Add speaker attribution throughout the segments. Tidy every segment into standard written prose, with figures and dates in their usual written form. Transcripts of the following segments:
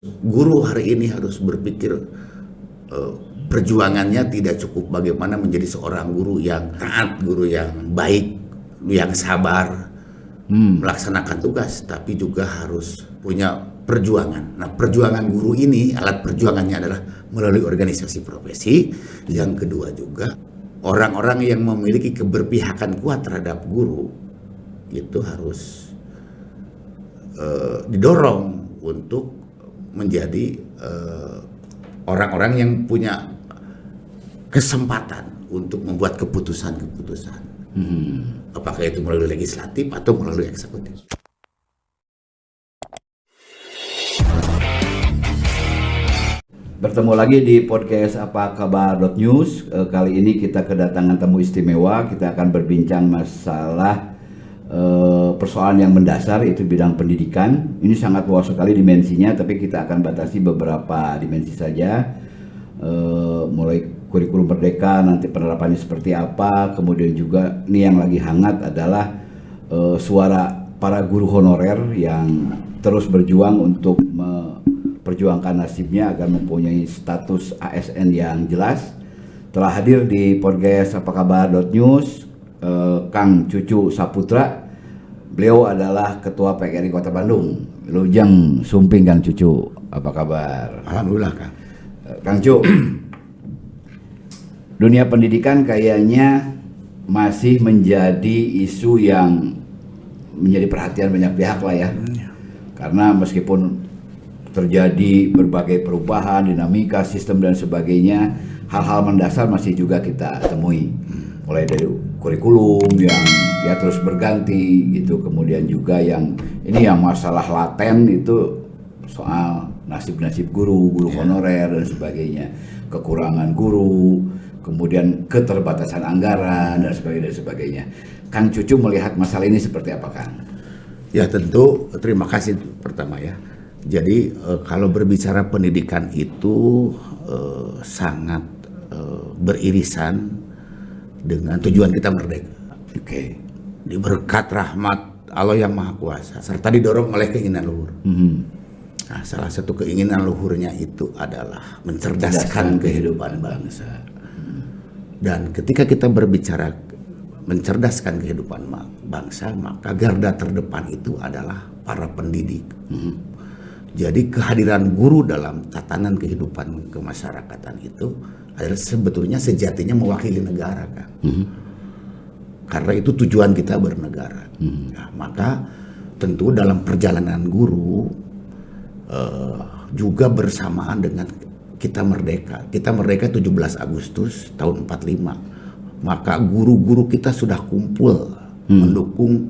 Speaker 1: Guru hari ini harus berpikir perjuangannya tidak cukup bagaimana menjadi seorang guru yang taat, guru yang baik, yang sabar, melaksanakan tugas, tapi juga harus punya perjuangan. Nah, perjuangan guru ini, alat perjuangannya adalah melalui organisasi profesi. Yang kedua juga, orang-orang yang memiliki keberpihakan kuat terhadap guru, itu harus didorong untuk menjadi orang-orang yang punya kesempatan untuk membuat keputusan-keputusan. Apakah itu melalui legislatif atau melalui eksekutif.
Speaker 2: Bertemu lagi di podcast Apa Kabar .news. Kali ini kita kedatangan tamu istimewa. Kita akan berbincang masalah persoalan yang mendasar, itu bidang pendidikan. Ini sangat luas sekali dimensinya, tapi kita akan batasi beberapa dimensi saja. Mulai kurikulum merdeka, nanti penerapannya seperti apa. Kemudian juga ini yang lagi hangat adalah suara para guru honorer yang terus berjuang untuk memperjuangkan nasibnya agar mempunyai status ASN yang jelas. Telah hadir di podcast Apa Kabar .news Kang Cucu Saputra. Beliau adalah Ketua PGRI Kota Bandung. Lujeng Sumping Kang Cucu, apa kabar?
Speaker 1: Alhamdulillah, Kang.
Speaker 2: Kang Cu, dunia pendidikan kayaknya masih menjadi isu yang menjadi perhatian banyak pihak lah ya. Karena meskipun terjadi berbagai perubahan, dinamika, sistem dan sebagainya, hal-hal mendasar masih juga kita temui. Mulai dari kurikulum yang ya terus berganti gitu, kemudian juga yang ini yang masalah laten itu soal nasib-nasib guru honorer dan sebagainya, kekurangan guru, kemudian keterbatasan anggaran dan sebagainya. Kang Cucu melihat masalah ini seperti apa, Kang?
Speaker 1: Ya tentu, terima kasih pertama ya. Jadi kalau berbicara pendidikan itu sangat beririsan dengan tujuan kita merdeka.
Speaker 2: Oke.
Speaker 1: Diberkat rahmat Allah yang Maha Kuasa, serta didorong oleh keinginan luhur. Nah, salah satu keinginan luhurnya itu adalah mencerdaskan kehidupan bangsa. Dan ketika kita berbicara mencerdaskan kehidupan bangsa, maka garda terdepan itu adalah para pendidik. Jadi kehadiran guru dalam tatanan kehidupan kemasyarakatan itu adalah sebetulnya sejatinya mewakili negara, kan? Karena itu tujuan kita bernegara. Nah, maka tentu dalam perjalanan guru juga bersamaan dengan kita merdeka. Kita merdeka 17 Agustus tahun 45. Maka guru-guru kita sudah kumpul mendukung,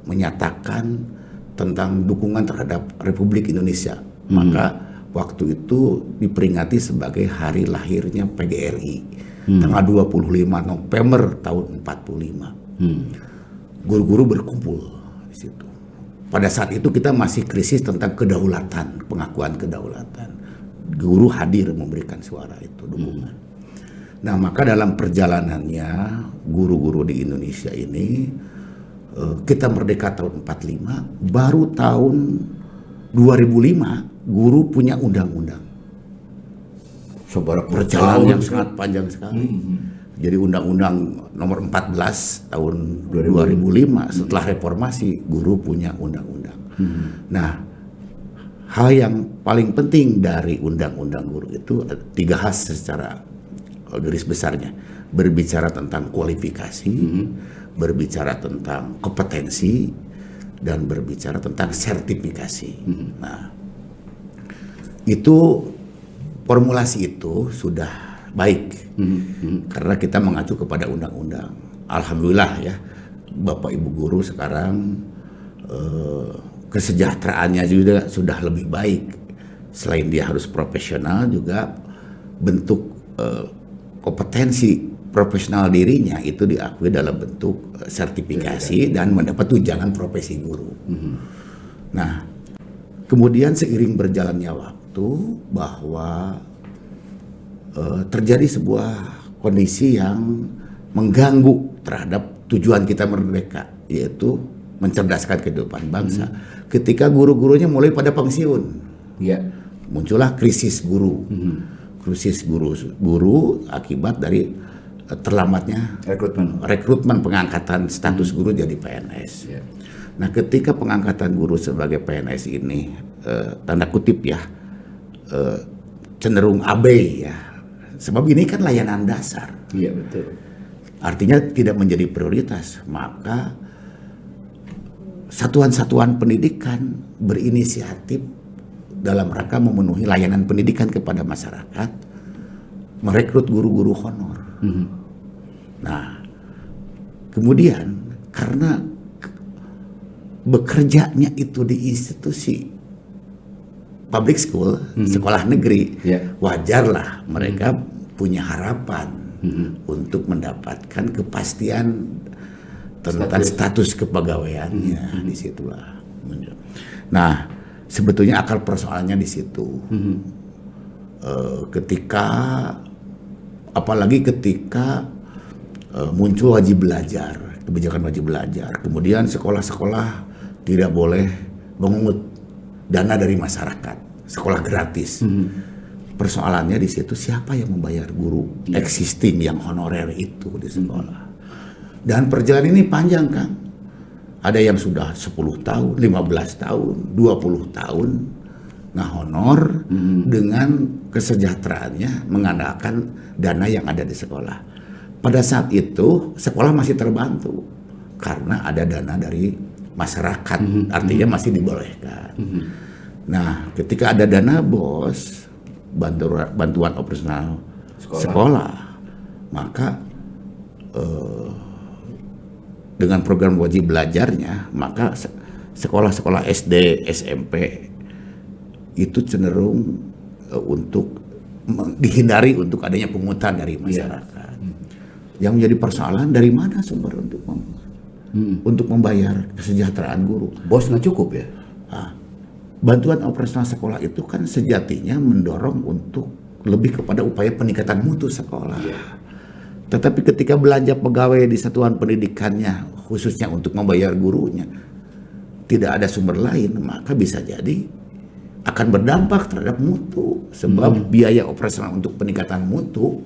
Speaker 1: menyatakan tentang dukungan terhadap Republik Indonesia. Maka waktu itu diperingati sebagai hari lahirnya PGRI, tanggal 25 November tahun 45. Guru-guru berkumpul di situ. Pada saat itu kita masih krisis tentang kedaulatan, pengakuan kedaulatan. Guru hadir memberikan suara itu, dukungan. Nah, maka dalam perjalanannya guru-guru di Indonesia ini, kita merdeka tahun 45, baru tahun 2005 guru punya undang-undang.
Speaker 2: Sebuah
Speaker 1: Perjalanan yang sangat panjang sekali. Jadi undang-undang nomor 14 tahun 2005 setelah reformasi, guru punya undang-undang. Nah, hal yang paling penting dari undang-undang guru itu 3 hal secara garis besarnya. Berbicara tentang kualifikasi, berbicara tentang kompetensi, dan berbicara tentang sertifikasi. Nah, itu formulasi itu sudah baik karena kita mengacu kepada undang-undang. Alhamdulillah ya, Bapak Ibu guru sekarang kesejahteraannya juga sudah lebih baik. Selain dia harus profesional, juga bentuk kompetensi profesional dirinya itu diakui dalam bentuk sertifikasi dan mendapat tunjangan profesi guru. Nah, kemudian seiring berjalannya waktu bahwa terjadi sebuah kondisi yang mengganggu terhadap tujuan kita merdeka, yaitu mencerdaskan kehidupan bangsa. Ketika guru-gurunya mulai pada pensiun.
Speaker 2: Ya.
Speaker 1: Muncullah krisis guru. Krisis guru akibat dari terlambatnya rekrutmen pengangkatan status guru jadi PNS.
Speaker 2: Ya.
Speaker 1: Nah, ketika pengangkatan guru sebagai PNS ini tanda kutip ya cenderung abai ya. Sebab ini kan layanan dasar.
Speaker 2: Iya, betul.
Speaker 1: Artinya tidak menjadi prioritas, maka satuan-satuan pendidikan berinisiatif dalam rangka memenuhi layanan pendidikan kepada masyarakat, merekrut guru-guru honor. Nah, kemudian karena bekerjanya itu di institusi public school, sekolah negeri, wajarlah mereka punya harapan untuk mendapatkan kepastian tentang status kepegawaiannya. Disitulah. Nah, sebetulnya akar persoalannya di situ. Apalagi ketika muncul wajib belajar, kebijakan wajib belajar, kemudian sekolah-sekolah tidak boleh mengungut dana dari masyarakat, sekolah gratis. Persoalannya di situ siapa yang membayar guru existing yang honorer itu di sekolah. Dan perjalanan ini panjang, Kang. Ada yang sudah 10 tahun, 15 tahun, 20 tahun honor dengan kesejahteraannya mengandalkan dana yang ada di sekolah. Pada saat itu sekolah masih terbantu karena ada dana dari masyarakat, artinya masih dibolehkan. Nah, ketika ada dana BOS, bantuan operasional sekolah, maka dengan program wajib belajarnya, maka sekolah-sekolah SD, SMP itu cenderung untuk dihindari untuk adanya pungutan dari masyarakat. Yang menjadi persoalan, dari mana sumber untuk membayar kesejahteraan guru?
Speaker 2: BOS nggak cukup ya?
Speaker 1: Bantuan operasional sekolah itu kan sejatinya mendorong untuk lebih kepada upaya peningkatan mutu sekolah. Tetapi ketika belanja pegawai di satuan pendidikannya, khususnya untuk membayar gurunya, tidak ada sumber lain, maka bisa jadi akan berdampak terhadap mutu. Sebab biaya operasional untuk peningkatan mutu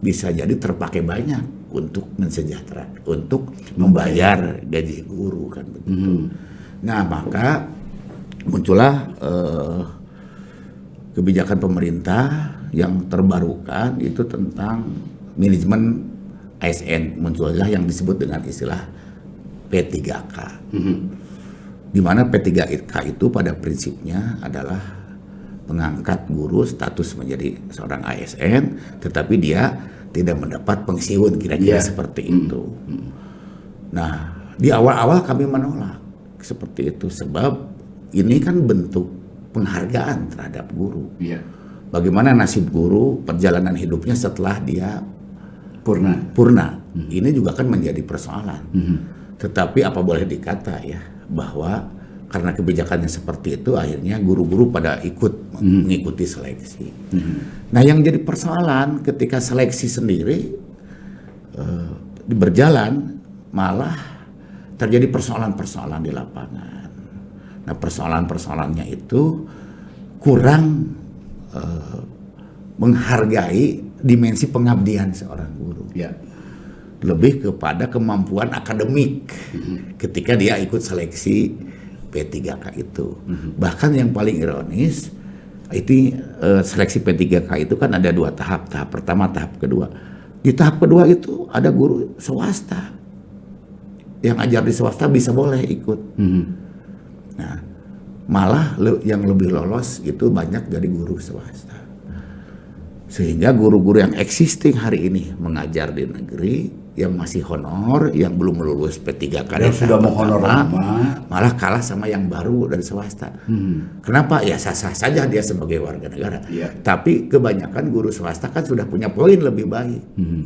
Speaker 1: bisa jadi terpakai banyak untuk mensejahterakan, untuk membayar gaji guru kan begitu. Nah, maka muncullah kebijakan pemerintah yang terbarukan itu tentang manajemen ASN, muncullah yang disebut dengan istilah P3K. Di mana P3K itu pada prinsipnya adalah mengangkat guru status menjadi seorang ASN, tetapi dia tidak mendapat pensiun, kira-kira seperti itu. Nah, di awal-awal kami menolak seperti itu, sebab ini kan bentuk penghargaan terhadap guru. Bagaimana nasib guru, perjalanan hidupnya setelah dia purna. Ini juga kan menjadi persoalan. Tetapi apa boleh dikata ya, bahwa karena kebijakannya seperti itu, akhirnya guru-guru pada ikut mengikuti seleksi. Nah, yang jadi persoalan ketika seleksi sendiri berjalan, malah terjadi persoalan-persoalan di lapangan. Nah, persoalan-persoalannya itu kurang menghargai dimensi pengabdian seorang guru. Lebih kepada kemampuan akademik ketika dia ikut seleksi P3K itu. Bahkan yang paling ironis, itu seleksi P3K itu kan ada 2 tahap. Tahap pertama, tahap kedua. Di tahap kedua itu ada guru swasta. Yang ajar di swasta bisa boleh ikut. Nah, malah yang lebih lolos itu banyak dari guru swasta. Sehingga guru-guru yang existing hari ini mengajar di negeri, yang masih honor, yang belum lulus P3K,
Speaker 2: yang sudah mau honor
Speaker 1: malah kalah sama yang baru dari swasta. Kenapa? Ya sah-sah saja dia sebagai warga negara. Tapi kebanyakan guru swasta kan sudah punya poin lebih baik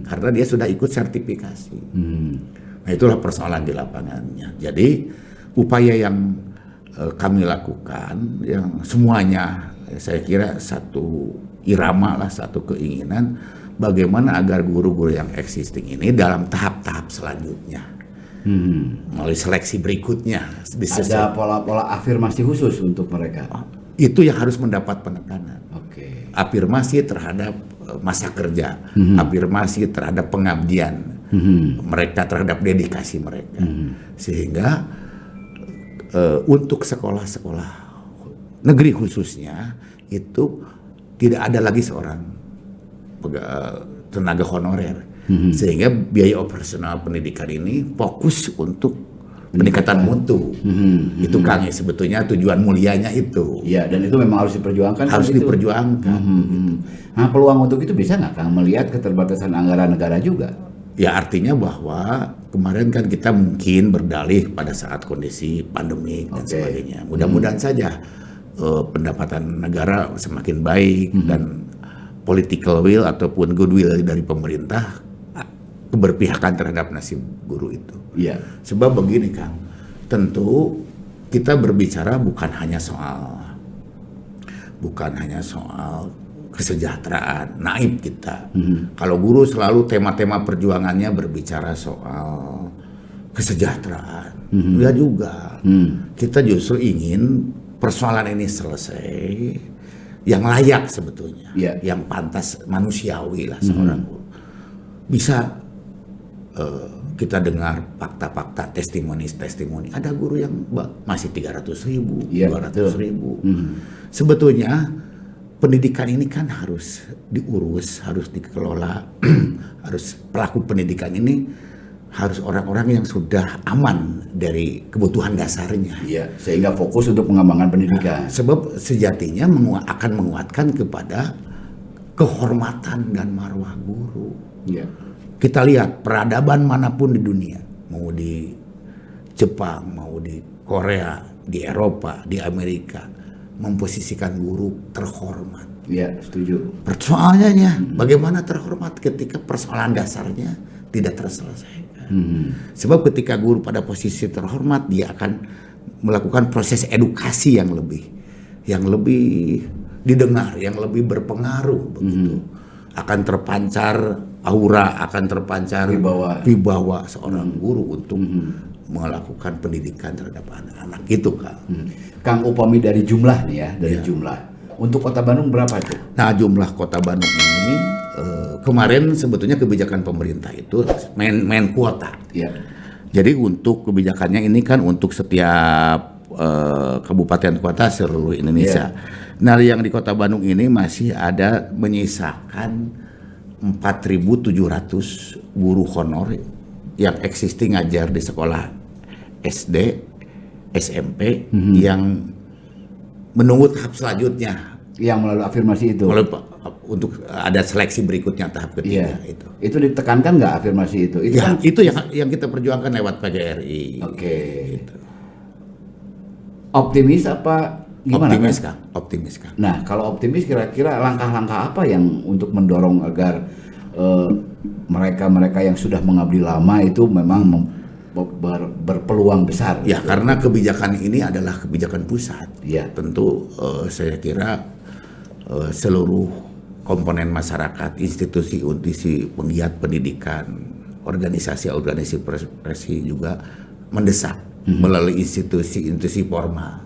Speaker 1: karena dia sudah ikut sertifikasi. Nah, itulah persoalan di lapangannya. Jadi upaya yang kami lakukan, yang semuanya saya kira satu irama lah, satu keinginan, bagaimana agar guru-guru yang existing ini dalam tahap-tahap selanjutnya, melalui seleksi berikutnya,
Speaker 2: ada pola-pola afirmasi khusus untuk mereka.
Speaker 1: itu yang harus mendapat penekanan.
Speaker 2: Oke.
Speaker 1: Afirmasi terhadap masa kerja, afirmasi terhadap pengabdian mereka, terhadap dedikasi mereka, sehingga untuk sekolah-sekolah negeri khususnya itu tidak ada lagi seorang tenaga honorer, sehingga biaya operasional pendidikan ini fokus untuk peningkatan mutu. Itu Kang, sebetulnya tujuan mulianya itu.
Speaker 2: Ya, dan itu memang harus diperjuangkan.
Speaker 1: Harus diperjuangkan.
Speaker 2: Nah, peluang untuk itu bisa nggak Kang melihat keterbatasan anggaran negara juga?
Speaker 1: Ya, artinya bahwa kemarin kan kita mungkin berdalih pada saat kondisi pandemi dan sebagainya. Mudah-mudahan saja pendapatan negara semakin baik dan political will ataupun goodwill dari pemerintah keberpihakan terhadap nasib guru itu.
Speaker 2: Iya.
Speaker 1: Sebab begini Kang, tentu kita berbicara bukan hanya soal kesejahteraan naib kita. Kalau guru selalu tema-tema perjuangannya berbicara soal kesejahteraan. Ya juga. Kita justru ingin persoalan ini selesai yang layak sebetulnya, yang pantas manusiawi lah seorang guru. Bisa kita dengar fakta-fakta, testimoni. Ada guru yang masih 300.000, 200.000. Sebetulnya pendidikan ini kan harus diurus, harus dikelola, harus pelaku pendidikan ini harus orang-orang yang sudah aman dari kebutuhan dasarnya.
Speaker 2: Iya, sehingga fokus untuk pengembangan pendidikan.
Speaker 1: Sebab sejatinya akan menguatkan kepada kehormatan dan marwah guru.
Speaker 2: Iya.
Speaker 1: Kita lihat peradaban manapun di dunia, mau di Jepang, mau di Korea, di Eropa, di Amerika, memposisikan guru terhormat.
Speaker 2: Iya, setuju.
Speaker 1: Persoalannya bagaimana terhormat ketika persoalan dasarnya tidak terselesaikan. Sebab ketika guru pada posisi terhormat, dia akan melakukan proses edukasi yang lebih didengar, yang lebih berpengaruh begitu. Akan terpancar aura, akan terpancar wibawa seorang guru untuk melakukan pendidikan terhadap anak-anak itu, Kang.
Speaker 2: Kang, upami dari jumlah nih ya, jumlah. Untuk Kota Bandung berapa tuh?
Speaker 1: Nah, jumlah Kota Bandung ini kemarin sebetulnya kebijakan pemerintah itu main kuota.
Speaker 2: Ya.
Speaker 1: Jadi untuk kebijakannya ini kan untuk setiap kabupaten kota seluruh Indonesia. Nah, yang di Kota Bandung ini masih ada menyisakan 4.700 guru honor yang existing ngajar di sekolah SD, SMP yang menunggu tahap selanjutnya.
Speaker 2: Yang melalui afirmasi itu.
Speaker 1: Untuk ada seleksi berikutnya tahap ketiga itu.
Speaker 2: Itu ditekankan nggak afirmasi itu? Itu, kan
Speaker 1: itu yang kita perjuangkan lewat PGRI.
Speaker 2: Oke.
Speaker 1: Gitu.
Speaker 2: Optimis apa gimana?
Speaker 1: Optimis kan.
Speaker 2: Nah, kalau optimis kira-kira langkah-langkah apa yang untuk mendorong agar mereka-mereka yang sudah mengabdi lama itu memang berpeluang besar?
Speaker 1: Ya, gitu. Karena kebijakan ini adalah kebijakan pusat.
Speaker 2: Ya.
Speaker 1: Tentu saya kira seluruh komponen masyarakat, institusi penggiat pendidikan, organisasi profesi juga mendesak melalui institusi formal.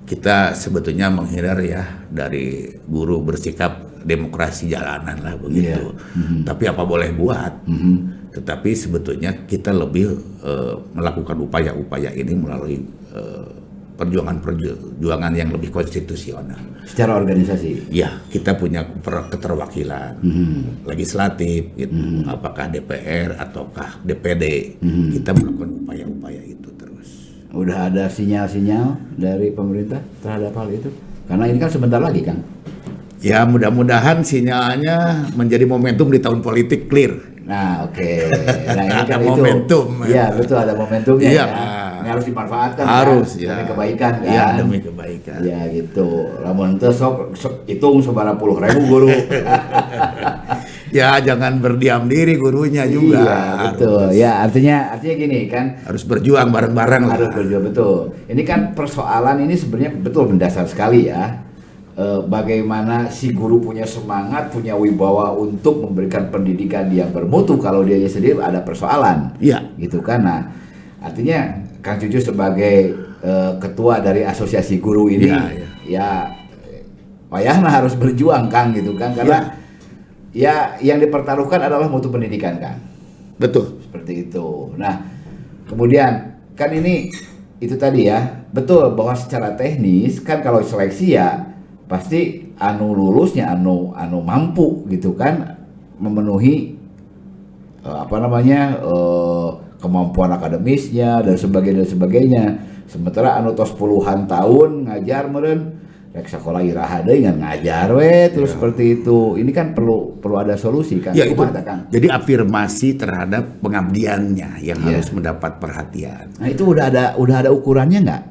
Speaker 1: Kita sebetulnya menghindar ya dari guru bersikap demokrasi jalanan lah begitu. Tapi apa boleh buat. Tetapi sebetulnya kita lebih melakukan upaya-upaya ini melalui perjuangan yang lebih konstitusional. Secara
Speaker 2: organisasi?
Speaker 1: Ya, kita punya keterwakilan legislatif, gitu. Apakah DPR ataukah DPD, kita melakukan upaya-upaya itu terus.
Speaker 2: Udah ada sinyal-sinyal dari pemerintah terhadap hal itu? Karena ini kan sebentar lagi, Kang.
Speaker 1: Ya, mudah-mudahan sinyalnya menjadi momentum di tahun politik clear.
Speaker 2: Nah, oke. Nah, ini kan
Speaker 1: ada momentum.
Speaker 2: Iya, betul, ada momentumnya.
Speaker 1: Iya.
Speaker 2: Ya. Ini harus dimanfaatkan.
Speaker 1: Harus,
Speaker 2: kan?
Speaker 1: ya.
Speaker 2: Demi kebaikan, kan?
Speaker 1: Iya, demi kebaikan.
Speaker 2: Ya, gitu. Lamun teu sok hitung 90.000 guru.
Speaker 1: Ya, jangan berdiam diri gurunya juga.
Speaker 2: Iya, betul. Ya, artinya gini kan.
Speaker 1: Harus berjuang bareng-bareng lah.
Speaker 2: Harus berjuang, betul. Ini kan persoalan ini sebenarnya betul mendasar sekali ya. Bagaimana si guru punya semangat, punya wibawa untuk memberikan pendidikan yang bermutu kalau dia sendiri ada persoalan.
Speaker 1: Iya.
Speaker 2: Gitu kan. Nah, artinya Kang Cucu sebagai ketua dari asosiasi guru ini ya payahna harus berjuang Kang gitu kan, karena ya yang dipertaruhkan adalah mutu pendidikan Kang.
Speaker 1: Betul.
Speaker 2: Seperti itu. Nah, kemudian kan ini itu tadi ya, betul bahwa secara teknis kan kalau seleksi ya pasti anu lulusnya anu mampu gitu kan memenuhi kemampuan akademisnya dan sebagainya. Sementara anu tos puluhan tahun ngajar meureun rek sakola iraha deui ngan ngajar we terus seperti itu. Ini kan perlu ada solusi kan.
Speaker 1: Ya itu kan. Jadi afirmasi terhadap pengabdiannya yang harus mendapat perhatian.
Speaker 2: Nah, itu udah ada ukurannya nggak?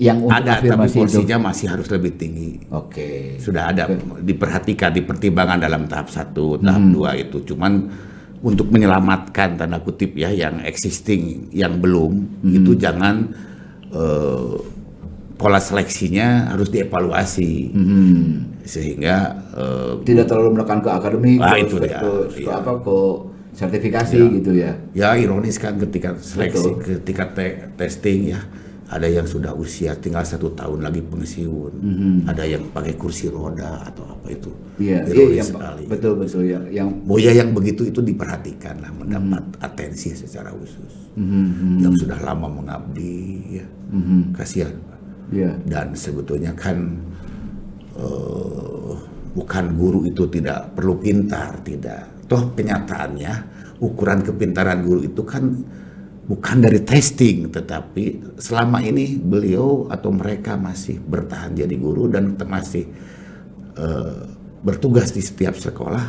Speaker 2: Yang untuk
Speaker 1: ada,
Speaker 2: afirmasi
Speaker 1: tapi porsinya
Speaker 2: itu
Speaker 1: masih harus lebih tinggi.
Speaker 2: Oke.
Speaker 1: Sudah ada diperhatikan, dipertimbangkan dalam tahap 1, tahap 2 itu. Cuman untuk menyelamatkan tanda kutip ya yang existing, yang belum itu jangan pola seleksinya harus dievaluasi sehingga
Speaker 2: tidak terlalu menekan ke akademik,
Speaker 1: itu
Speaker 2: ke sertifikasi gitu ya.
Speaker 1: Ya ironis kan ketika seleksi, ketika testing ya ada yang sudah usia tinggal 1 tahun lagi pensiun, ada yang pakai kursi roda atau apa itu. Ironis sekali.
Speaker 2: Betul yang
Speaker 1: Boya yang begitu itu diperhatikan lah, mendapat atensi secara khusus. Yang sudah lama mengabdi ya, kasihan. Dan sebetulnya kan bukan guru itu tidak perlu pintar, tidak. Toh kenyataannya ukuran kepintaran guru itu kan bukan dari testing, tetapi selama ini beliau atau mereka masih bertahan jadi guru dan masih bertugas di setiap sekolah,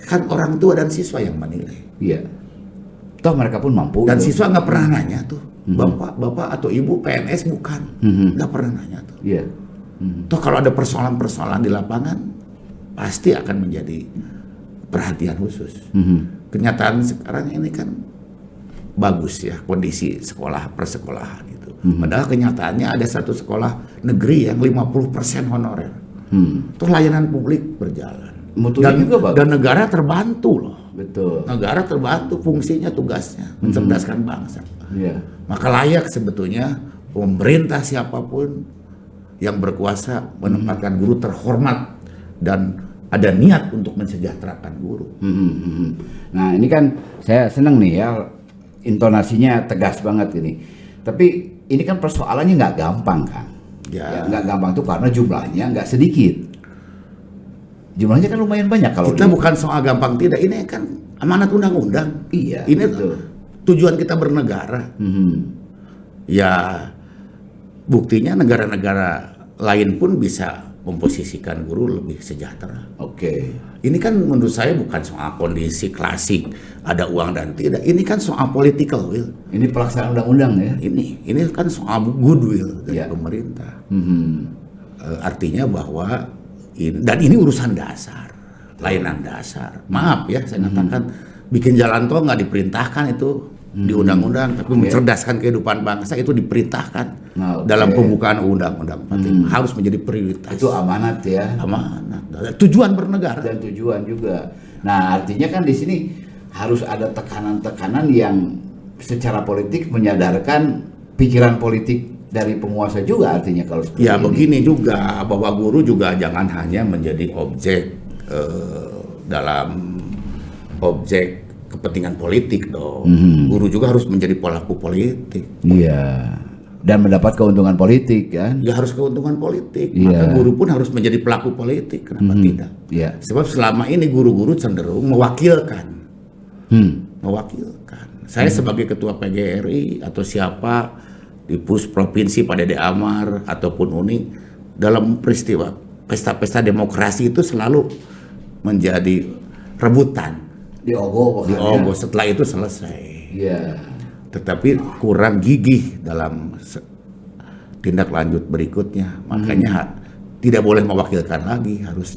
Speaker 1: kan orang tua dan siswa yang menilai.
Speaker 2: Iya. Toh mereka pun mampu.
Speaker 1: Dan siswa nggak pernah nanya tuh, bapak atau ibu PNS bukan, nggak pernah nanya tuh.
Speaker 2: Iya.
Speaker 1: Toh kalau ada persoalan-persoalan di lapangan, pasti akan menjadi perhatian khusus. Kenyataan sekarang ini kan bagus ya kondisi sekolah persekolahan itu. Padahal kenyataannya ada satu sekolah negeri yang 50% honorer. Tuh layanan publik berjalan. Dan negara terbantu loh.
Speaker 2: Betul.
Speaker 1: Negara terbantu fungsinya, tugasnya mencerdaskan bangsa. Maka layak sebetulnya pemerintah siapapun yang berkuasa menempatkan guru terhormat dan ada niat untuk mensejahterakan guru.
Speaker 2: Nah ini kan saya senang nih ya, intonasinya tegas banget ini. Tapi ini kan persoalannya nggak gampang kan? Ya, nggak gampang tuh karena jumlahnya nggak sedikit. Jumlahnya kan lumayan banyak kalau
Speaker 1: kita bukan soal gampang tidak. Ini kan amanat undang-undang.
Speaker 2: Iya.
Speaker 1: Ini tujuan kita bernegara. Ya buktinya negara-negara lain pun bisa memposisikan guru lebih sejahtera.
Speaker 2: Oke.
Speaker 1: Ini kan menurut saya bukan soal kondisi klasik ada uang dan tidak. Ini kan soal political will.
Speaker 2: Ini pelaksanaan undang-undang ya.
Speaker 1: Ini kan soal goodwill dari pemerintah. Artinya bahwa dan ini urusan dasar, layanan dasar. Maaf ya, saya katakan bikin jalan tol nggak diperintahkan itu di undang-undang, tapi mencerdaskan kehidupan bangsa itu diperintahkan dalam pembukaan undang-undang. Harus menjadi prioritas.
Speaker 2: Itu amanat ya.
Speaker 1: Amanat. Tujuan bernegara.
Speaker 2: Dan tujuan juga. Nah artinya kan di sini harus ada tekanan-tekanan yang secara politik menyadarkan pikiran politik dari penguasa juga, artinya kalau seperti
Speaker 1: ya
Speaker 2: ini.
Speaker 1: Begini juga bahwa guru juga jangan hanya menjadi objek dalam objek kepentingan politik dong. Guru juga harus menjadi pelaku politik.
Speaker 2: Iya. Dan mendapat keuntungan politik kan?
Speaker 1: Ya harus keuntungan politik. Maka guru pun harus menjadi pelaku politik. Kenapa tidak?
Speaker 2: Iya.
Speaker 1: Sebab selama ini guru-guru cenderung mewakilkan. Mewakilkan. Saya sebagai ketua PGRI atau siapa di provinsi Pak Dede Amar ataupun UNI dalam peristiwa pesta-pesta demokrasi itu selalu menjadi rebutan.
Speaker 2: Diogoh
Speaker 1: setelah itu selesai.
Speaker 2: Iya.
Speaker 1: Tetapi kurang gigih dalam tindak lanjut berikutnya. Makanya tidak boleh mewakilkan lagi, harus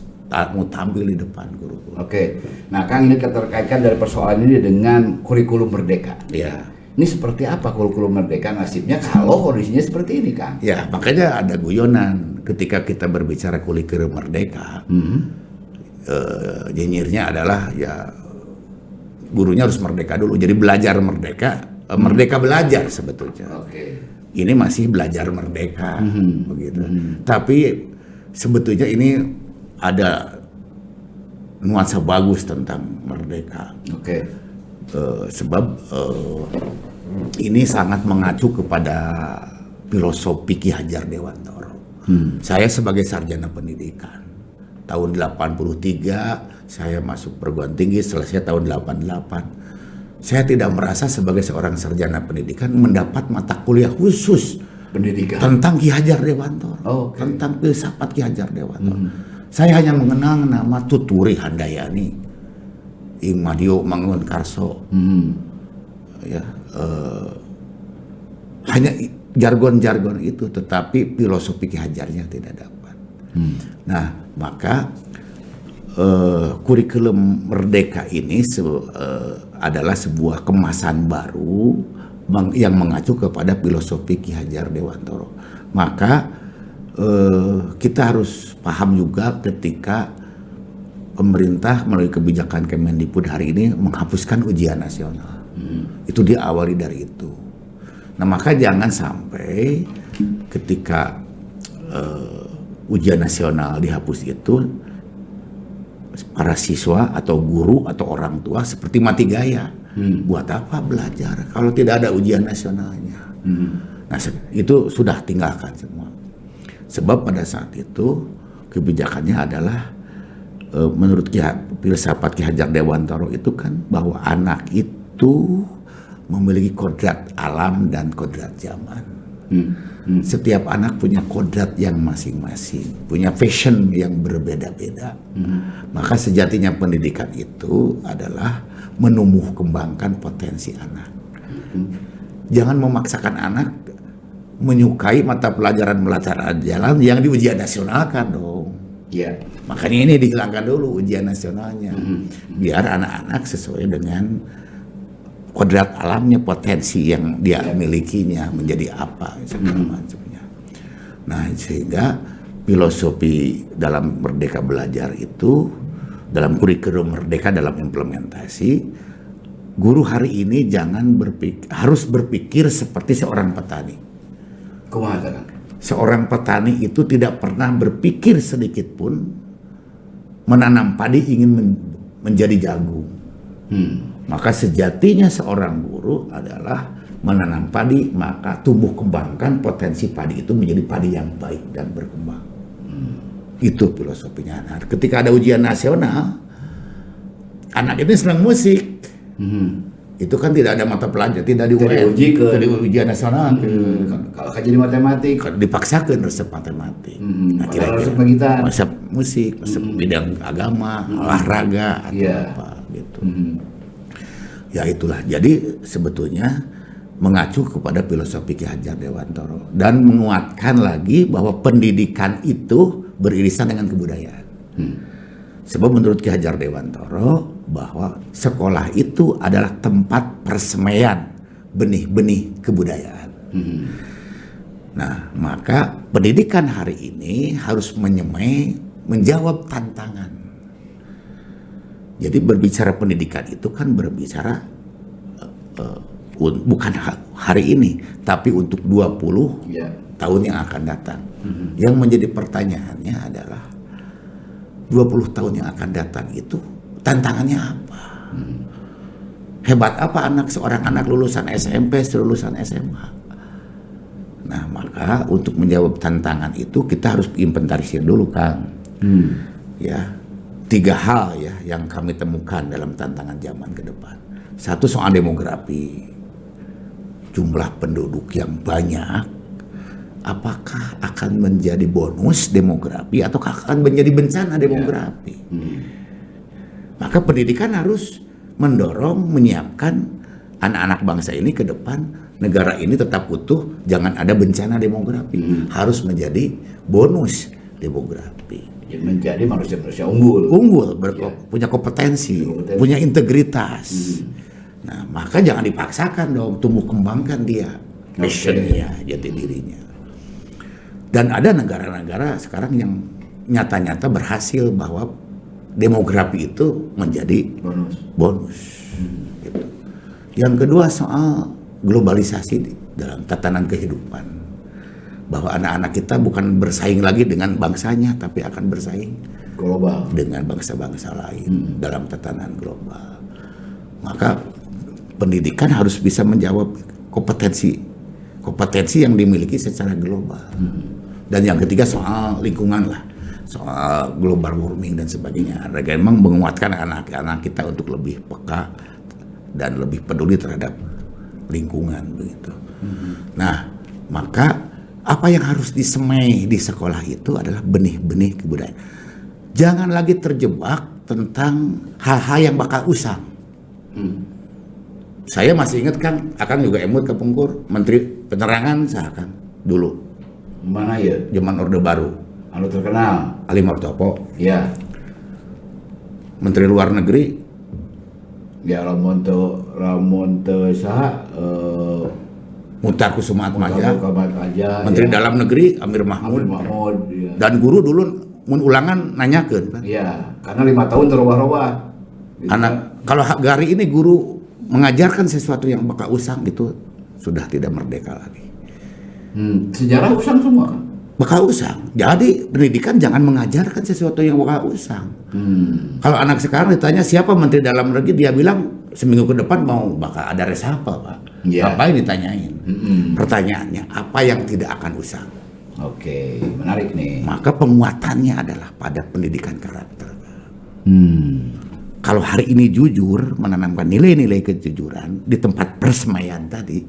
Speaker 1: mau tampil di depan guru.
Speaker 2: Oke. Nah, Kang, ini keterkaitan dari persoalan ini dengan kurikulum merdeka.
Speaker 1: Iya.
Speaker 2: Ini seperti apa kurikulum merdeka nasibnya kalau kondisinya seperti ini, Kang?
Speaker 1: Ya, makanya ada guyonan ketika kita berbicara kurikulum merdeka. Nyinyirnya adalah ya gurunya harus merdeka dulu. Jadi belajar merdeka, merdeka belajar sebetulnya.
Speaker 2: Oke.
Speaker 1: ini masih belajar merdeka, begitu. Tapi sebetulnya ini ada nuansa bagus tentang merdeka.
Speaker 2: Oke.
Speaker 1: Sebab ini sangat mengacu kepada filosofi Ki Hajar Dewantara. Saya sebagai sarjana pendidikan tahun 83 saya masuk perguruan tinggi, selesai tahun 88. Saya tidak merasa sebagai seorang sarjana pendidikan mendapat mata kuliah khusus
Speaker 2: Pendidikan
Speaker 1: tentang Ki Hajar Dewantara, tentang filsafat Ki Hajar Dewantara. Saya hanya mengenang nama Tuturi Handayani, Ing Madio Mangunkarso, ya, hanya jargon-jargon itu, tetapi filosofi Ki Hajarnya tidak dapat. Nah, maka kurikulum merdeka ini adalah sebuah kemasan baru yang mengacu kepada filosofi Ki Hajar Dewantara. Maka kita harus paham juga ketika pemerintah melalui kebijakan Kemendikbud hari ini menghapuskan ujian nasional. Itu diawali dari itu. Nah, maka jangan sampai ketika ujian nasional dihapus itu para siswa atau guru atau orang tua seperti mati gaya. Buat apa belajar kalau tidak ada ujian nasionalnya? Nah, itu sudah tinggalkan semua. Sebab pada saat itu kebijakannya adalah menurut filsafat Ki Hajar Dewantara itu kan bahwa anak itu memiliki kodrat alam dan kodrat zaman. Setiap anak punya kodrat yang masing-masing, punya fashion yang berbeda-beda. Maka sejatinya pendidikan itu adalah menumbuh kembangkan potensi anak. Jangan memaksakan anak menyukai mata pelajaran jalan yang diujian nasionalkan dong.
Speaker 2: Ya.
Speaker 1: Makanya ini dihilangkan dulu ujian nasionalnya, biar anak-anak sesuai dengan kodrat alamnya, potensi yang dia milikinya menjadi apa segala macamnya. Nah, sehingga filosofi dalam Merdeka Belajar itu, dalam kurikulum Merdeka dalam implementasi, guru hari ini harus berpikir seperti seorang petani. Seorang petani itu tidak pernah berpikir sedikit pun menanam padi ingin menjadi jagung. Maka sejatinya seorang guru adalah menanam padi, maka tumbuh kembangkan potensi padi itu menjadi padi yang baik dan berkembang. Itu filosofinya. Nah, ketika ada ujian nasional, anak ini senang musik. Itu kan tidak ada mata pelajaran, tidak diuji ke ujian nasional.
Speaker 2: Kalau jadi matematik,
Speaker 1: dipaksakan resep matematik. Nah,
Speaker 2: resep gitar,
Speaker 1: resep musik, resep bidang agama, olahraga atau apa gitu. Ya itulah. Jadi sebetulnya mengacu kepada filosofi Ki Hajar Dewantara dan menguatkan lagi bahwa pendidikan itu beririsan dengan kebudayaan. Sebab menurut Ki Hajar Dewantara bahwa sekolah itu adalah tempat persemaian benih-benih kebudayaan. Nah, maka pendidikan hari ini harus menjawab tantangan. Jadi berbicara pendidikan itu kan berbicara bukan hari ini, tapi untuk 20 tahun yang akan datang. Yang menjadi pertanyaannya adalah 20 tahun yang akan datang itu tantangannya apa? Hebat apa seorang anak lulusan SMP, lulusan SMA? Nah, maka untuk menjawab tantangan itu kita harus inventarisir dulu, Kang. Ya, 3 hal ya yang kami temukan dalam tantangan zaman ke depan. Satu, soal demografi. Jumlah penduduk yang banyak, apakah akan menjadi bonus demografi atau akan menjadi bencana demografi? Maka pendidikan harus mendorong, menyiapkan anak-anak bangsa ini ke depan, negara ini tetap utuh, jangan ada bencana demografi. Harus menjadi bonus demografi.
Speaker 2: Menjadi manusia-manusia unggul,
Speaker 1: punya kompetensi, punya integritas. Nah, maka jangan dipaksakan dong, tumbuh kembangkan dia, passionnya, jati dirinya. Dan ada negara-negara sekarang yang nyata-nyata berhasil bahwa demografi itu menjadi bonus. Gitu. Yang kedua soal globalisasi dalam tatanan kehidupan, bahwa anak-anak kita bukan bersaing lagi dengan bangsanya, tapi akan bersaing
Speaker 2: global
Speaker 1: dengan bangsa-bangsa lain dalam tatanan global. Maka pendidikan harus bisa menjawab kompetensi yang dimiliki secara global. Dan yang ketiga soal lingkungan lah, soal global warming dan sebagainya. Mereka memang menguatkan anak-anak kita untuk lebih peka dan lebih peduli terhadap lingkungan begitu. Nah, maka apa yang harus disemai di sekolah itu adalah benih-benih kebudayaan. Jangan lagi terjebak tentang hal-hal yang bakal usang. Saya masih ingat Kang, Akang juga emut ke Pungkur, Menteri Penerangan saya Kang dulu.
Speaker 2: Mana ya?
Speaker 1: Zaman Orde Baru.
Speaker 2: Anu terkenal.
Speaker 1: Ali Martopo.
Speaker 2: Ya.
Speaker 1: Menteri Luar Negeri.
Speaker 2: Ya lamun teu saha
Speaker 1: Muhtar Kusuma Atmaja. Menteri
Speaker 2: ya.
Speaker 1: Dalam Negeri Amir Mahmud.
Speaker 2: Ya.
Speaker 1: Dan guru dulu mun ulangan nanyakeun kan.
Speaker 2: Iya, karena 5 tahun terubah-ubah. Gitu.
Speaker 1: Anak kalau hari ini guru mengajarkan sesuatu yang bakal usang itu sudah tidak merdeka lagi.
Speaker 2: Sejarah usang semua kan?
Speaker 1: Bakal usang. Jadi pendidikan jangan mengajarkan sesuatu yang bakal usang. Kalau anak sekarang ditanya siapa Menteri Dalam Negeri, dia bilang seminggu ke depan mau bakal ada reshuffle Pak.
Speaker 2: Yeah.
Speaker 1: Apa yang ditanyain? Pertanyaannya apa yang tidak akan usang?
Speaker 2: Oke, menarik nih.
Speaker 1: Maka penguatannya adalah pada pendidikan karakter. Kalau hari ini jujur menanamkan nilai-nilai kejujuran di tempat persemaian tadi,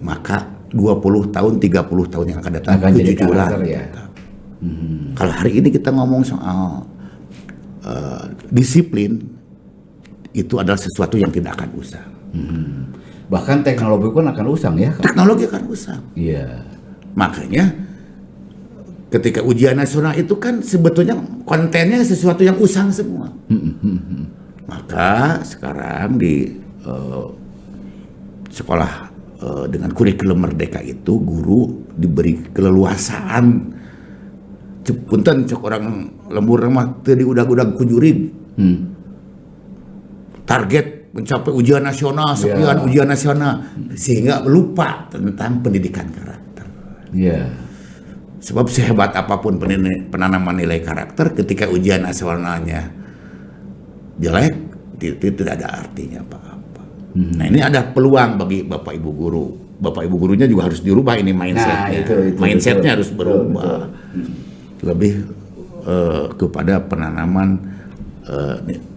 Speaker 1: maka 20 tahun, 30 tahun yang akan datang
Speaker 2: akan jadi
Speaker 1: kejujuran.
Speaker 2: karakter ya.
Speaker 1: Kalau hari ini kita ngomong soal disiplin, itu adalah sesuatu yang tidak akan usang.
Speaker 2: Bahkan teknologi pun akan usang ya.
Speaker 1: Teknologi akan usang.
Speaker 2: Iya.
Speaker 1: Makanya ketika ujian nasional itu kan sebetulnya kontennya sesuatu yang usang semua. Maka sekarang di sekolah dengan kurikulum merdeka itu guru diberi keleluasaan. Punten cek orang lembur mah teu diudag-udag ku juri. Target mencapai ujian nasional sekian ujian nasional sehingga lupa tentang pendidikan karakter.
Speaker 2: Iya.
Speaker 1: Sebab sehebat apapun penanaman nilai karakter ketika ujian nasionalnya jelek itu tidak ada artinya apa-apa. Nah ini ada peluang bagi Bapak Ibu guru. Bapak Ibu gurunya juga harus dirubah ini mindsetnya. Mindsetnya harus berubah. Lebih kepada penanaman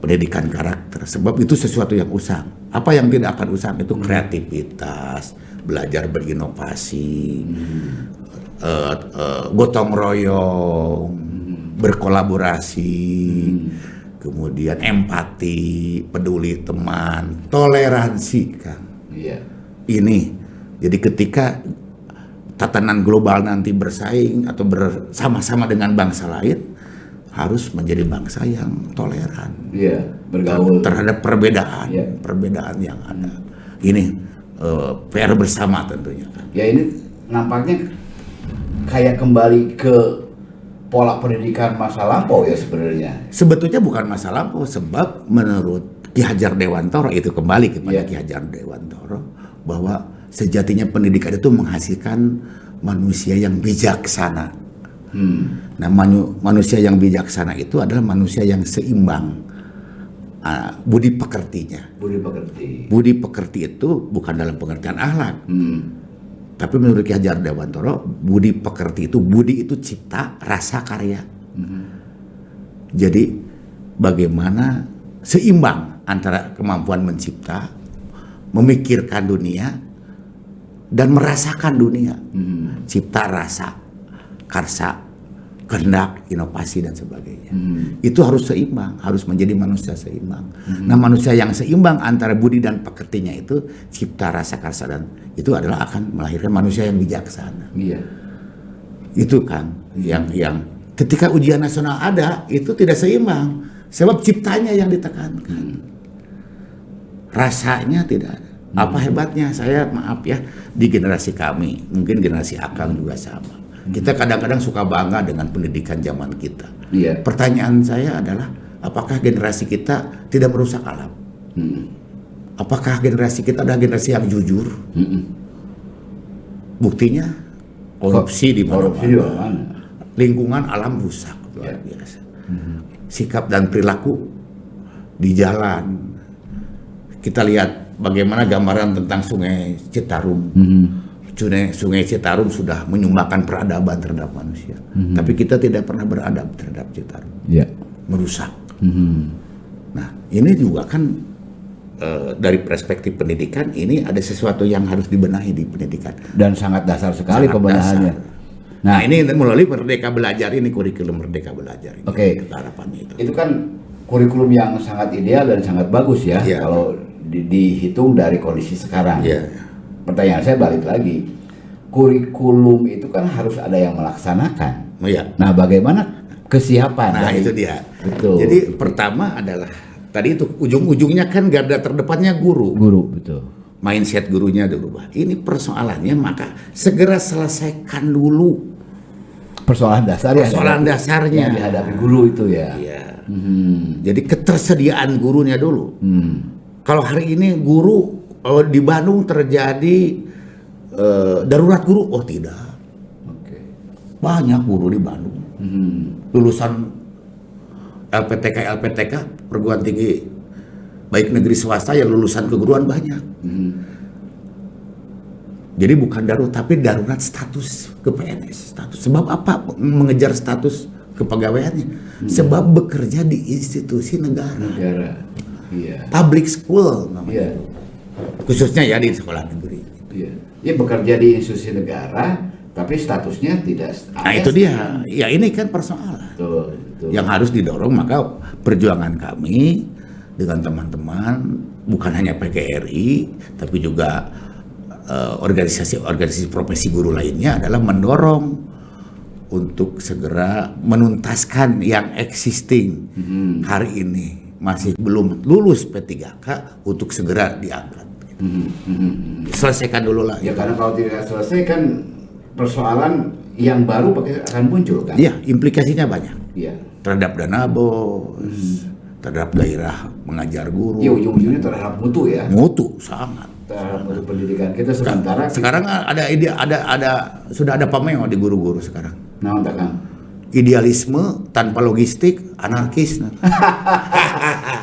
Speaker 1: pendidikan karakter. Sebab itu sesuatu yang usang. Apa yang tidak akan usang itu kreativitas, belajar berinovasi, gotong royong, berkolaborasi, kemudian empati, peduli teman, toleransi kan.
Speaker 2: Iya.
Speaker 1: Ini jadi ketika tatanan global nanti bersaing atau bersama-sama dengan bangsa lain, harus menjadi bangsa yang toleran.
Speaker 2: Iya, bergaul
Speaker 1: terhadap perbedaan yang ada. Ini PR bersama tentunya.
Speaker 2: Ya ini nampaknya kayak kembali ke pola pendidikan masa lampau ya sebenarnya.
Speaker 1: Sebetulnya bukan masa lampau, sebab menurut Ki Hajar Dewantoro itu kembali kepada Ki Hajar Dewantoro bahwa sejatinya pendidikan itu menghasilkan manusia yang bijaksana. Nah manusia yang bijaksana itu adalah manusia yang seimbang budi pekertinya. Budi pekerti itu bukan dalam pengertian akhlak. Tapi menurut Ki Hajar Dewantoro, budi pekerti itu, budi itu cipta, rasa, karya. Jadi bagaimana seimbang antara kemampuan mencipta, memikirkan dunia, dan merasakan dunia. Cipta, rasa, karsa, kehendak, inovasi, dan sebagainya. Itu harus seimbang, harus menjadi manusia seimbang. Nah manusia yang seimbang antara budi dan pekertinya itu, cipta, rasa, karsa, dan itu adalah akan melahirkan manusia yang bijaksana.
Speaker 2: Iya.
Speaker 1: Itu kan yang ketika ujian nasional ada, itu tidak seimbang. Sebab ciptanya yang ditekankan. Rasanya tidak ada. Apa hebatnya? Saya maaf ya, di generasi kami, mungkin generasi Akang juga sama. Kita kadang-kadang suka bangga dengan pendidikan zaman kita.
Speaker 2: Iya.
Speaker 1: Pertanyaan saya adalah, apakah generasi kita tidak merusak alam? Apakah generasi kita adalah generasi yang jujur? Buktinya korupsi di
Speaker 2: Korupsi di
Speaker 1: mana-mana.
Speaker 2: mana?
Speaker 1: Lingkungan alam rusak luar biasa. Sikap dan perilaku di jalan. Kita lihat bagaimana gambaran tentang Sungai Citarum. Sungai Citarum sudah menyumbangkan peradaban terhadap manusia. Tapi kita tidak pernah beradab terhadap Citarum.
Speaker 2: Ya.
Speaker 1: Merusak. Nah, ini juga kan dari perspektif pendidikan, ini ada sesuatu yang harus dibenahi di pendidikan.
Speaker 2: Dan sangat dasar sekali
Speaker 1: Sangat
Speaker 2: pembenahannya.
Speaker 1: dasar. Nah, ini melalui Merdeka Belajar ini, kurikulum Merdeka Belajar ini.
Speaker 2: Oke.
Speaker 1: Harapannya itu.
Speaker 2: Itu kan kurikulum yang sangat ideal dan sangat bagus ya,
Speaker 1: Iya.
Speaker 2: kalau dihitung dari kondisi sekarang.
Speaker 1: Iya.
Speaker 2: Pertanyaan saya balik lagi, kurikulum itu kan harus ada yang melaksanakan.
Speaker 1: Oh ya.
Speaker 2: Nah, bagaimana kesiapan?
Speaker 1: Nah,
Speaker 2: dari-
Speaker 1: itu dia.
Speaker 2: Betul.
Speaker 1: Jadi pertama adalah tadi itu ujung-ujungnya kan garda terdepannya guru.
Speaker 2: Guru, betul.
Speaker 1: Mindset gurunya dirubah. Ini persoalannya, maka segera selesaikan dulu
Speaker 2: Persoalan dasar yang
Speaker 1: persoalan dasarnya.
Speaker 2: yang dihadapi guru itu ya.
Speaker 1: Iya. Jadi ketersediaan gurunya dulu. Kalau hari ini guru di Bandung terjadi darurat guru, oh tidak.
Speaker 2: Oke.
Speaker 1: Banyak guru di Bandung. Lulusan LPTK, perguruan tinggi baik negeri swasta yang lulusan keguruan banyak. Jadi bukan darurat, tapi darurat status ke PNS. Sebab apa mengejar status kepegawaiannya? Sebab bekerja di institusi negara.
Speaker 2: Negara. Iya.
Speaker 1: Public school namanya.
Speaker 2: Iya.
Speaker 1: Khususnya ya di sekolah negeri.
Speaker 2: Iya. Dia bekerja di institusi negara, tapi statusnya tidak.
Speaker 1: Nah itu dia. Ya ini kan persoalan.
Speaker 2: Betul.
Speaker 1: Yang harus didorong, maka perjuangan kami dengan teman-teman bukan hanya PGRI tapi juga organisasi-organisasi profesi guru lainnya adalah mendorong untuk segera menuntaskan yang existing hari ini masih belum lulus P3K untuk segera diangkat. Selesaikan dulu lah.
Speaker 2: Ya karena kalau tidak selesai kan persoalan yang baru akan muncul kan.
Speaker 1: Iya, implikasinya banyak.
Speaker 2: Iya.
Speaker 1: Terhadap dana bos, terhadap gairah mengajar guru.
Speaker 2: Iya, ujung-ujungnya terhadap mutu ya.
Speaker 1: Mutu sangat.
Speaker 2: Terhadap mutu pendidikan kita sementara.
Speaker 1: Sekarang ada ide, sudah ada pameo di guru-guru sekarang.
Speaker 2: Nah, tak Kang.
Speaker 1: Idealisme tanpa logistik, anarkis.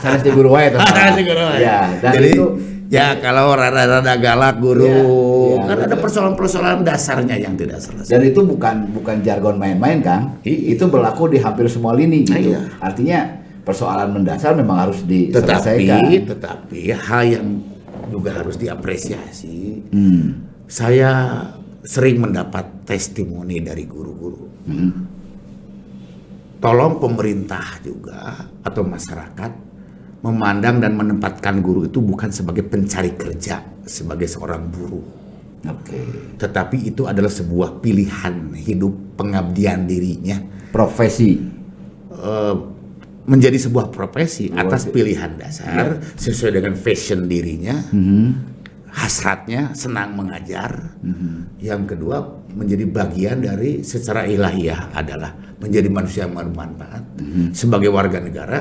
Speaker 2: Sanes di guru wae toh.
Speaker 1: Sanes di guru wae.
Speaker 2: Ya, dan
Speaker 1: Jadi,
Speaker 2: itu
Speaker 1: ya kalau rada-rada galak guru,
Speaker 2: Iya,
Speaker 1: kan ada
Speaker 2: betul.
Speaker 1: persoalan-persoalan dasarnya yang tidak selesai.
Speaker 2: dan itu bukan jargon main-main Kang.
Speaker 1: Iya.
Speaker 2: Itu berlaku di hampir semua lini gitu.
Speaker 1: Iya.
Speaker 2: Artinya persoalan mendasar memang harus diselesaikan.
Speaker 1: Tetapi hal yang juga harus diapresiasi. Saya sering mendapat testimoni dari guru-guru. Tolong pemerintah juga atau masyarakat memandang dan menempatkan guru itu bukan sebagai pencari kerja, sebagai seorang buruh.
Speaker 2: Oke.
Speaker 1: Tetapi itu adalah sebuah pilihan hidup, pengabdian dirinya.
Speaker 2: Profesi.
Speaker 1: Menjadi sebuah profesi atas pilihan dasar sesuai dengan fashion dirinya, hasratnya senang mengajar. Yang kedua menjadi bagian dari secara ilahiyah adalah menjadi manusia yang bermanfaat. Sebagai warga negara,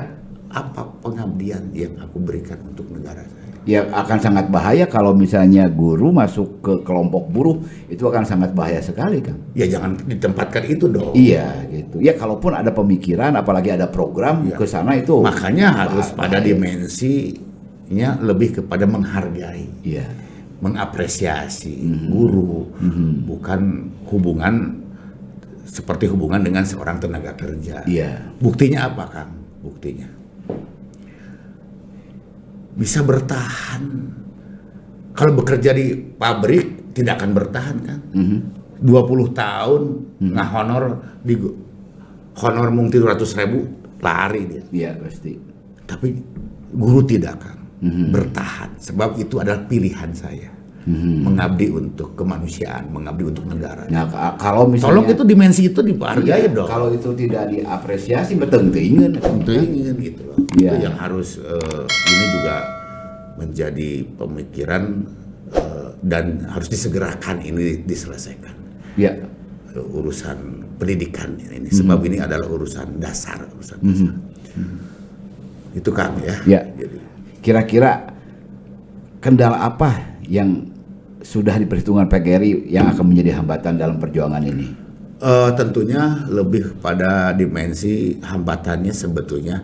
Speaker 1: apa pengabdian yang aku berikan untuk negara saya?
Speaker 2: Ya akan sangat bahaya kalau misalnya guru masuk ke kelompok buruh, itu akan sangat bahaya sekali Kang.
Speaker 1: Ya jangan ditempatkan itu dong.
Speaker 2: Iya gitu. Ya kalaupun ada pemikiran, apalagi ada program ke sana itu.
Speaker 1: Makanya harus pada
Speaker 2: bahaya.
Speaker 1: dimensinya lebih kepada menghargai.
Speaker 2: Iya.
Speaker 1: Mengapresiasi guru, bukan hubungan seperti hubungan dengan seorang tenaga kerja.
Speaker 2: Iya.
Speaker 1: Buktinya apa, Kang? Buktinya bisa bertahan. Kalau bekerja di pabrik tidak akan bertahan, kan? 20 tahun nggak honor di honor mung 300.000 lari dia.
Speaker 2: Iya pasti.
Speaker 1: Tapi guru tidak, Kang. Bertahan sebab itu adalah pilihan saya. Mengabdi untuk kemanusiaan, mengabdi untuk negara.
Speaker 2: Nah kalau misalnya
Speaker 1: Tolong itu dimensi itu dihargai dong.
Speaker 2: Kalau itu tidak diapresiasi betul ingin.
Speaker 1: Itu ingin gitu loh.
Speaker 2: Iya.
Speaker 1: Itu yang harus ini juga menjadi pemikiran dan harus disegerakan ini diselesaikan.
Speaker 2: Iya.
Speaker 1: Urusan pendidikan ini sebab ini adalah urusan dasar, Itu Kang ya.
Speaker 2: Ya.
Speaker 1: Jadi,
Speaker 2: Kira-kira kendala apa yang sudah diperhitungkan PGRI yang akan menjadi hambatan dalam perjuangan ini?
Speaker 1: Tentunya lebih pada dimensi hambatannya sebetulnya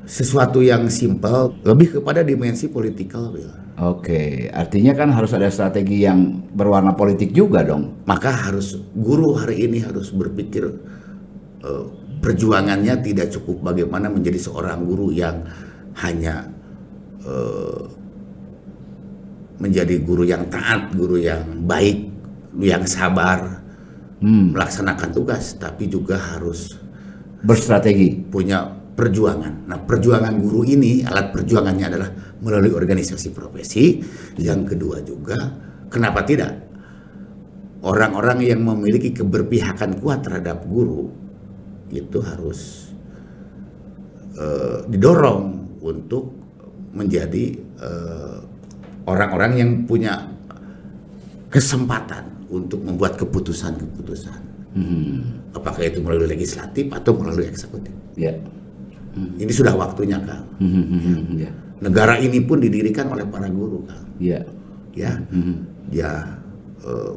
Speaker 1: sesuatu yang simpel, lebih kepada dimensi politikal, Will.
Speaker 2: Oke, artinya kan harus ada strategi yang berwarna politik juga dong.
Speaker 1: Maka harus guru hari ini harus berpikir perjuangannya tidak cukup bagaimana menjadi seorang guru yang hanya menjadi guru yang taat, guru yang baik, yang sabar, melaksanakan tugas, tapi juga harus
Speaker 2: berstrategi,
Speaker 1: punya perjuangan. Nah, perjuangan guru ini, alat perjuangannya adalah melalui organisasi profesi. Yang kedua juga, kenapa tidak? Orang-orang yang memiliki keberpihakan kuat terhadap guru itu harus didorong untuk menjadi orang-orang yang punya kesempatan untuk membuat keputusan-keputusan. Apakah itu melalui legislatif atau melalui eksekutif.
Speaker 2: Ya.
Speaker 1: Ini sudah waktunya, Kang.
Speaker 2: Ya.
Speaker 1: Negara ini pun didirikan oleh para guru, Kang.
Speaker 2: Ya.
Speaker 1: Ya.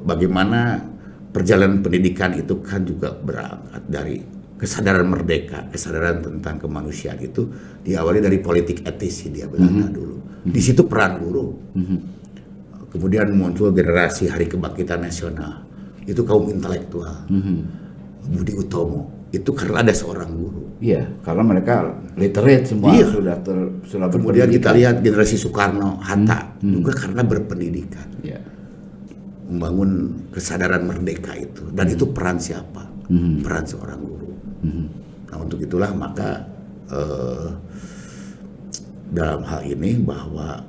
Speaker 1: Bagaimana perjalanan pendidikan itu kan juga berangkat dari kesadaran merdeka, kesadaran tentang kemanusiaan itu diawali dari politik etis dia Belanda dulu. Di situ peran guru. Kemudian muncul generasi Hari Kebangkitan Nasional. Itu kaum intelektual. Budi Utomo. Itu karena ada seorang guru.
Speaker 2: Iya, karena mereka literate semua,
Speaker 1: iya.
Speaker 2: sudah
Speaker 1: Kemudian kita lihat generasi Soekarno, Hatta juga karena berpendidikan.
Speaker 2: Iya.
Speaker 1: Membangun kesadaran merdeka itu. Dan itu peran siapa? Peran seorang guru. Nah, untuk itulah maka dalam hal ini bahwa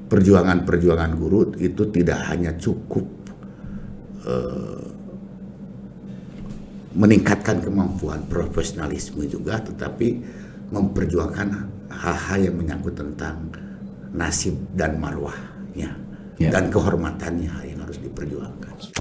Speaker 1: perjuangan-perjuangan guru itu tidak hanya cukup meningkatkan kemampuan profesionalisme juga, tetapi memperjuangkan hal-hal yang menyangkut tentang nasib dan marwahnya dan kehormatannya yang harus diperjuangkan.